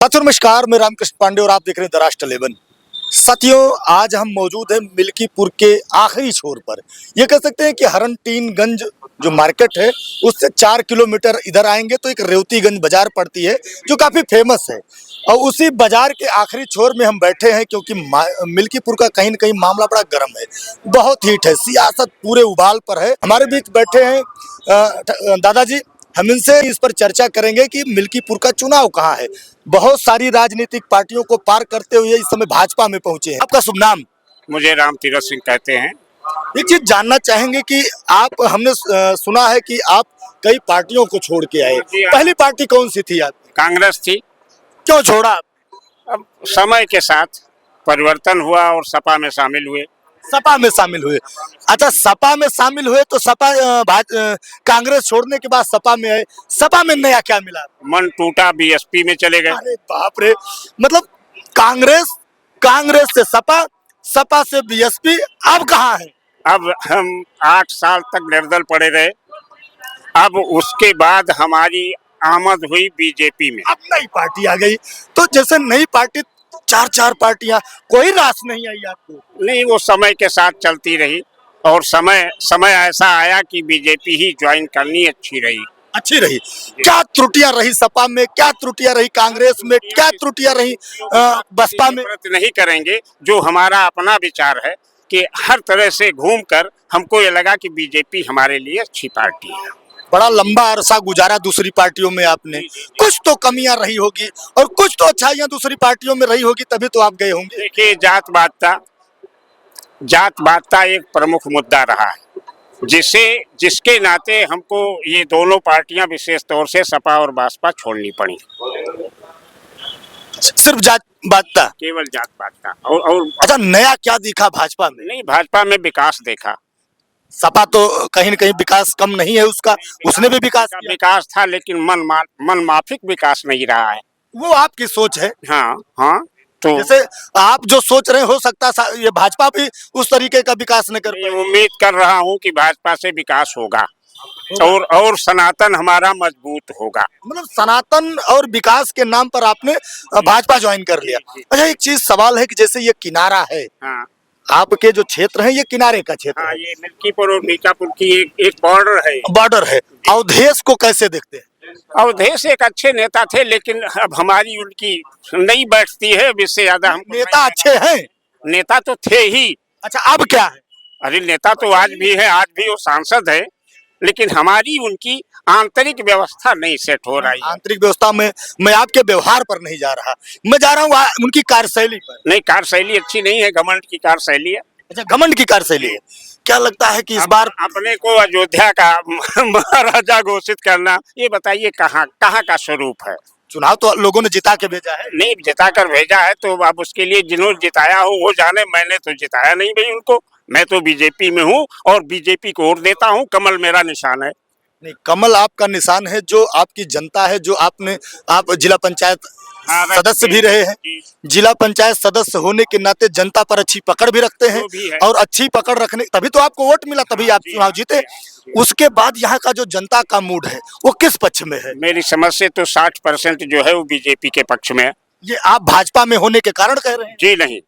साथियों नमस्कार, मैं रामकृष्ण पांडे और आप देख रहे हैं द राष्ट्र 11। साथियों, आज हम मौजूद हैं मिल्कीपुर के आखिरी छोर पर। ये कह सकते हैं कि हरनटीनगंज जो मार्केट है उससे 4 किलोमीटर इधर आएंगे तो एक रेवतीगंज बाजार पड़ती है जो काफी फेमस है। और उसी बाजार के आखिरी छोर में हम बैठे हैं क्योंकि मिल्कीपुर का कहीं न कहीं मामला बड़ा गर्म है, बहुत हीट है, सियासत पूरे उबाल पर है। हमारे बीच बैठे हैं दादाजी। हम इनसे इस पर चर्चा करेंगे कि मिल्कीपुर का चुनाव कहाँ है। बहुत सारी राजनीतिक पार्टियों को पार करते हुए इस समय भाजपा में पहुंचे हैं। आपका शुभ नाम? मुझे राम तीरथ सिंह कहते हैं। एक चीज जानना चाहेंगे कि आप, हमने सुना है कि आप कई पार्टियों को छोड़ के आए। पहली पार्टी कौन सी थी आप? कांग्रेस थी। क्यों छोड़ा? अब समय के साथ परिवर्तन हुआ और सपा में शामिल हुए। सपा में शामिल हुए। अच्छा, सपा में शामिल हुए तो कांग्रेस छोड़ने के बाद सपा में आए। सपा में नया क्या मिला? मन टूटा, बीएसपी में चले गए। अरे बाप रे, मतलब कांग्रेस से सपा, सपा से बीएसपी, अब कहाँ है? अब हम 8 साल तक निर्दल पड़े रहे। अब उसके बाद हमारी आमद हुई बीजेपी में। अब नई पार्टी आ गई, तो जैसे नई पार्टी, चार पार्टियां, कोई रास नहीं आई आपको? नहीं, वो समय के साथ चलती रही और समय ऐसा आया कि बीजेपी ही ज्वाइन करनी अच्छी रही। क्या त्रुटियां रही सपा में, क्या त्रुटियां रही कांग्रेस में, क्या त्रुटियां रही बसपा में? नहीं करेंगे। जो हमारा अपना विचार है कि हर तरह से घूमकर हमको ये लगा कि बीजेपी हमारे लिए अच्छी पार्टी है। बड़ा लंबा अरसा गुजारा दूसरी पार्टियों में आपने, कुछ तो कमियां रही होगी और कुछ तो अच्छाइयां दूसरी पार्टियों में रही होगी, तभी तो आप गए होंगे। देखिए, जात बात का एक प्रमुख मुद्दा रहा है, जिसके नाते हमको ये दोनों पार्टियां, विशेष तौर से सपा और बसपा, छोड़नी पड़ी। सिर्फ जात बात था? केवल जात बात था। और अच्छा, नया क्या दिखा भाजपा में? नहीं, भाजपा में विकास देखा। सपा तो कहीं न कहीं विकास कम नहीं है उसका, उसने भी विकास था, लेकिन मन माफिक विकास नहीं रहा है। वो आपकी सोच है। हाँ, तो जैसे आप जो सोच रहे हो सकता है ये भाजपा भी उस तरीके का विकास न कर पाए। उम्मीद कर रहा हूँ कि भाजपा से विकास होगा और सनातन हमारा मजबूत होगा। मतलब सनातन और विकास के नाम पर आपने भाजपा ज्वाइन कर लिया। अच्छा, एक चीज सवाल है कि जैसे ये किनारा है, हाँ, आपके जो क्षेत्र है ये किनारे का क्षेत्र हाँ, है। ये मिल्कीपुर और मीठापुर की एक बॉर्डर है। अवधेश को कैसे देखते हैं? अवधेश एक अच्छे नेता थे, लेकिन अब हमारी उनकी नहीं बैठती है। इससे ज्यादा हम नेता अच्छे हैं? नेता तो थे ही। अच्छा, अब क्या है? अरे, नेता तो आज भी है, आज भी वो सांसद है, लेकिन हमारी उनकी आंतरिक व्यवस्था नहीं सेट हो रही। आंतरिक व्यवस्था में मैं आपके व्यवहार पर नहीं जा रहा, मैं जा रहा हूँ उनकी कार्यशैली पर। नहीं, कार्यशैली अच्छी नहीं है, घमंड की कार्यशैली है। अच्छा, घमंड की कार्यशैली है। क्या लगता है कि इस बार अपने को अयोध्या का महाराजा घोषित करना, ये बताइए कहाँ का स्वरूप है? चुनाव तो लोगों ने जिता के भेजा है। नहीं, जिता कर भेजा है तो अब उसके लिए जिन्होंने जिताया हो वो जाने। मैंने तो जिताया नहीं भाई उनको। मैं तो बीजेपी में हूँ और बीजेपी को वोट देता हूँ। कमल मेरा निशान है। नहीं, कमल आपका निशान है, जो आपकी जनता है, जो आप जिला पंचायत सदस्य भी रहे हैं। जिला पंचायत सदस्य होने के नाते जनता पर अच्छी पकड़ भी रखते हैं और अच्छी पकड़ रखने तभी तो आपको वोट मिला, तभी आप चुनाव जीते। उसके बाद यहाँ का जो जनता का मूड है वो किस पक्ष में है? मेरी समझ से तो 60% जो है वो बीजेपी के पक्ष में है। ये आप भाजपा में होने के कारण कह रहे हैं? जी नहीं,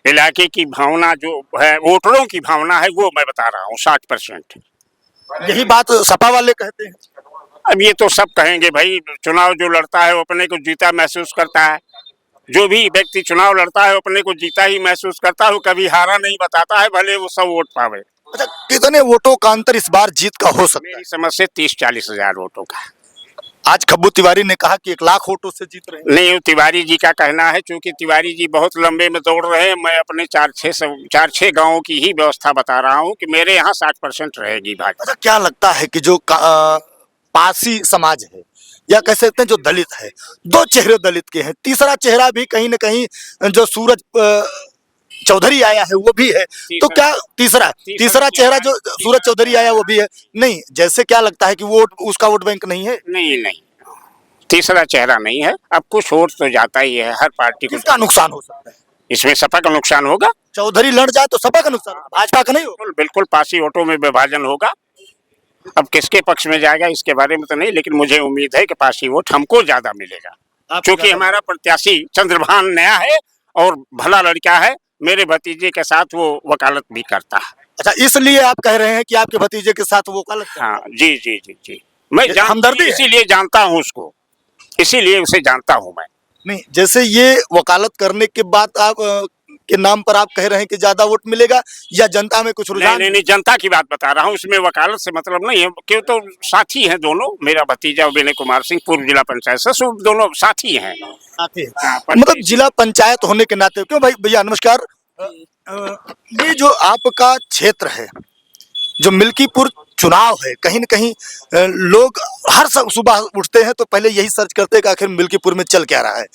इलाके की भावना जो है, वोटरों की भावना है, वो मैं बता रहा हूँ। 60%। यही बात सपा वाले कहते हैं। अब ये तो सब कहेंगे भाई, चुनाव जो लड़ता है वो अपने को जीता महसूस करता है। जो भी व्यक्ति चुनाव लड़ता है वो अपने को जीता ही महसूस करता है, वो कभी हारा नहीं बताता है, भले वो सब वोट पावे। अच्छा, कितने वोटों का अंतर इस बार जीत का हो सकता है? मेरी समझ से 30-40 हजार वोटों का। आज खब्बू तिवारी ने कहा कि 1 लाख वोटों से जीत रहे हैं। नहीं, तिवारी जी का कहना है, क्योंकि तिवारी जी बहुत लंबे में दौड़ रहे हैं। मैं अपने 4-6 गाँव की ही व्यवस्था बता रहा हूँ कि मेरे यहाँ 60% रहेगी भाजपा। अच्छा, क्या लगता है कि जो पासी समाज है या कह सकते हैं जो दलित है, 2 चेहरे दलित के हैं, तीसरा चेहरा भी कहीं न कहीं जो सूरज चौधरी आया है वो भी है, तो क्या तीसरा चेहरा जो सूरज चौधरी आया वो भी है? नहीं, जैसे क्या लगता है कि उसका वोट बैंक नहीं है? नहीं, तीसरा चेहरा नहीं है। अब कुछ वोट तो जाता ही है हर पार्टी को। किसका नुकसान हो सकता है? इसमें सपा का नुकसान होगा। चौधरी लड़ जाए तो सपा का नुकसान, भाजपा का नहीं होगा। बिल्कुल पासी वोटों में विभाजन होगा। अब किसके पक्ष में जाएगा इसके बारे में तो नहीं, लेकिन मुझे उम्मीद है कि पासी वोट हमको ज्यादा मिलेगा। क्योंकि ज्यादा- हमारा प्रत्याशी चंद्रभान नया है और भला लड़का है। मेरे भतीजे के साथ वो वकालत भी करता है। अच्छा, इसलिए आप कह रहे हैं कि आपके भतीजे के साथ वो वकालत करता हाँ जी जी जी जी, मैं है? हमदर्दी है? इसीलिए जानता हूँ उसको, इसीलिए उसे जानता हूँ मैं। नहीं, जैसे ये वकालत करने के बाद आप के नाम पर आप कह रहे हैं कि ज्यादा वोट मिलेगा, या जनता में कुछ नहीं रुझान? नहीं नहीं, जनता की बात बता रहा हूँ, उसमें वकालत से मतलब नहीं है। क्यों, तो साथी हैं दोनों, मेरा भतीजा विनय कुमार सिंह पूर्व जिला पंचायत सदस्य, दोनों साथी हैं। साथी है। हाँ, मतलब जिला पंचायत होने के नाते, क्यों भाई भैया नमस्कार। ये जो आपका क्षेत्र है, जो मिल्कीपुर चुनाव है, कहीं न कहीं लोग हर सुबह उठते हैं तो पहले यही सर्च करते हैं कि आखिर मिल्कीपुर में चल क्या रहा है,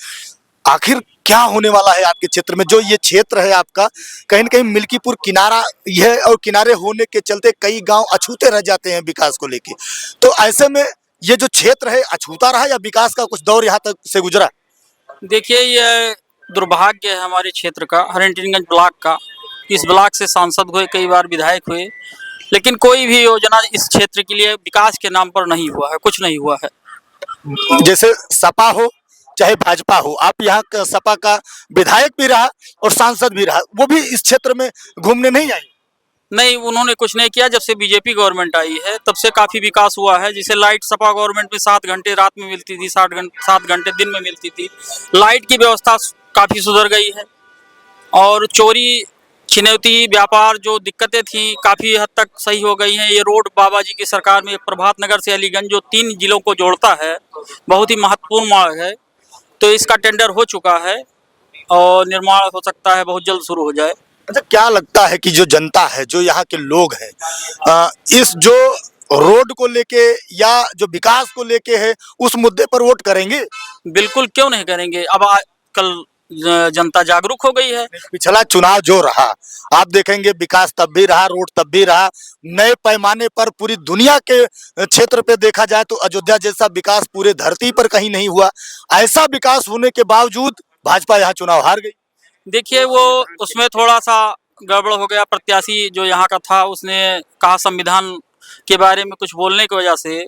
आखिर क्या होने वाला है आपके क्षेत्र में। जो ये क्षेत्र है आपका, कहीं न कहीं मिल्कीपुर किनारा है, और किनारे होने के चलते कई गांव अछूते रह जाते हैं विकास को लेके। तो ऐसे में ये जो क्षेत्र है अछूता रहा, या विकास का कुछ दौर यहाँ तक से गुजरा? देखिए, ये दुर्भाग्य है हमारे क्षेत्र का, हरिंटिनगंज ब्लॉक का। इस ब्लॉक से सांसद हुए, कई बार विधायक हुए, लेकिन कोई भी योजना इस क्षेत्र के लिए विकास के नाम पर नहीं हुआ है, कुछ नहीं हुआ है। जैसे सपा हो चाहे भाजपा हो, आप यहाँ का सपा का विधायक भी रहा और सांसद भी रहा, वो भी इस क्षेत्र में घूमने नहीं आई? नहीं, उन्होंने कुछ नहीं किया। जब से बीजेपी गवर्नमेंट आई है तब से काफ़ी विकास हुआ है। जैसे लाइट सपा गवर्नमेंट में 7 घंटे रात में मिलती थी, 7 घंटे दिन में मिलती थी। लाइट की व्यवस्था काफ़ी सुधर गई है, और चोरी छिनौती व्यापार जो दिक्कतें थी काफ़ी हद तक सही हो गई हैं। ये रोड बाबा जी की सरकार में प्रभात नगर से अलीगंज जो 3 जिलों को जोड़ता है, बहुत ही महत्वपूर्ण मार्ग है। तो इसका टेंडर हो चुका है और निर्माण हो सकता है बहुत जल्द शुरू हो जाए। अच्छा, क्या लगता है कि जो जनता है, जो यहाँ के लोग हैं, इस जो रोड को लेके या जो विकास को लेके है, उस मुद्दे पर वोट करेंगे? बिल्कुल, क्यों नहीं करेंगे। अब कल जनता जागरूक हो गई है। पिछला चुनाव जो रहा, आप देखेंगे विकास तब भी रहा, रोड तब भी रहा। नए पैमाने पर पूरी दुनिया के क्षेत्र पे देखा जाए तो अयोध्या जैसा विकास पूरे धरती पर कहीं नहीं हुआ। ऐसा विकास होने के बावजूद भाजपा यहाँ चुनाव हार गई। देखिए, वो उसमें थोड़ा सा गड़बड़ हो गया। प्रत्याशी जो यहाँ का था, उसने कहा संविधान के बारे में कुछ बोलने की वजह से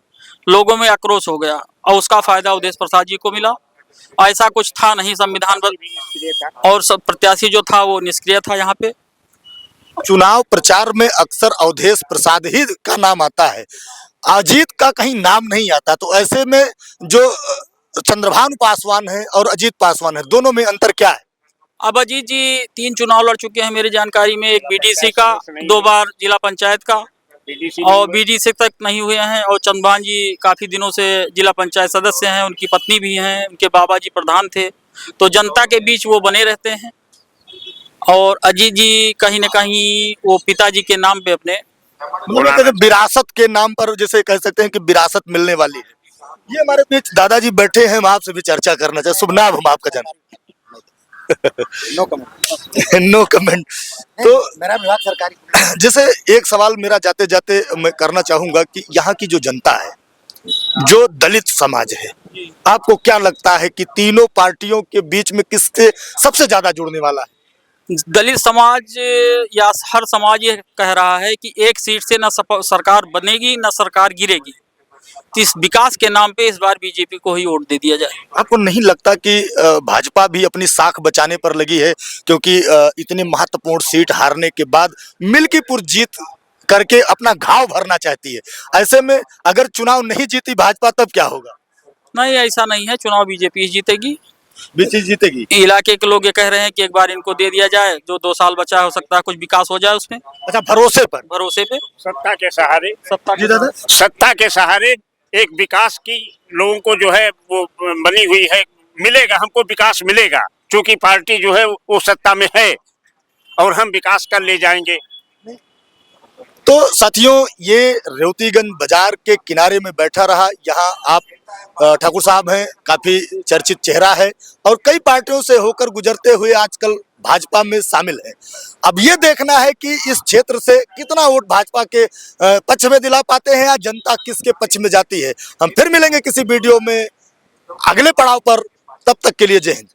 लोगों में आक्रोश हो गया, और उसका फायदा उदेश प्रसाद जी को मिला। ऐसा कुछ था नहीं संविधान पर, और सब प्रत्याशी जो था वो निष्क्रिय था यहाँ पे। चुनाव प्रचार में अक्सर अवधेश प्रसाद ही का नाम आता है, अजीत का कहीं नाम नहीं आता। तो ऐसे में जो चंद्रभानु पासवान है और अजीत पासवान है, दोनों में अंतर क्या है? अब अजीत जी 3 चुनाव लड़ चुके हैं मेरी जानकारी में, एक बीडीसी का, 2 बार जिला पंचायत का, और बीडीसी तक नहीं हुए हैं। और चंद्रभान जी काफ़ी दिनों से जिला पंचायत सदस्य हैं, उनकी पत्नी भी हैं, उनके बाबा जी प्रधान थे, तो जनता के बीच वो बने रहते हैं। और अजीत जी कहीं न कहीं वो पिताजी के नाम पे अपने मतलब विरासत के नाम पर जैसे कह सकते हैं कि विरासत मिलने वाली है। ये हमारे बीच दादाजी बैठे हैं, हम आपसे भी चर्चा करना चाहे। शुभ नाम, हम आपका जान। No comment. No comment. तो मेरा विभाग सरकारी। जैसे एक सवाल मेरा जाते जाते मैं करना चाहूंगा कि यहाँ की जो जनता है, जो दलित समाज है, आपको क्या लगता है कि तीनों पार्टियों के बीच में किससे सबसे ज्यादा जुड़ने वाला है? दलित समाज या हर समाज ये कह रहा है कि एक सीट से न सरकार बनेगी न सरकार गिरेगी। तो इस विकास के नाम पे इस बार बीजेपी को ही वोट दे दिया जाए। आपको नहीं लगता कि भाजपा भी अपनी साख बचाने पर लगी है, क्योंकि इतनी महत्वपूर्ण सीट हारने के बाद मिल्कीपुर जीत करके अपना घाव भरना चाहती है? ऐसे में अगर चुनाव नहीं जीती भाजपा तब क्या होगा? नहीं, ऐसा नहीं है, चुनाव बीजेपी ही जीतेगी। बीजेपी जीतेगी? इलाके के लोग ये कह रहे हैं कि एक बार इनको दे दिया जाए, जो 2 साल बचा है, हो सकता है कुछ विकास हो जाए उसमें। अच्छा, भरोसे पर? भरोसे पे, सत्ता के सहारे, जी दादा। सत्ता के सहारे एक विकास की लोगों को जो है वो बनी हुई है, मिलेगा, हमको विकास मिलेगा, क्योंकि पार्टी जो है वो सत्ता में है और हम विकास कर ले जाएंगे। तो साथियों, ये रेवतीगंज बाजार के किनारे में बैठा रहा। यहाँ आप ठाकुर साहब हैं, काफी चर्चित चेहरा है और कई पार्टियों से होकर गुजरते हुए आजकल भाजपा में शामिल है। अब ये देखना है कि इस क्षेत्र से कितना वोट भाजपा के पक्ष में दिला पाते हैं, या जनता किसके पक्ष में जाती है। हम फिर मिलेंगे किसी वीडियो में अगले पड़ाव पर, तब तक के लिए जय हिंद।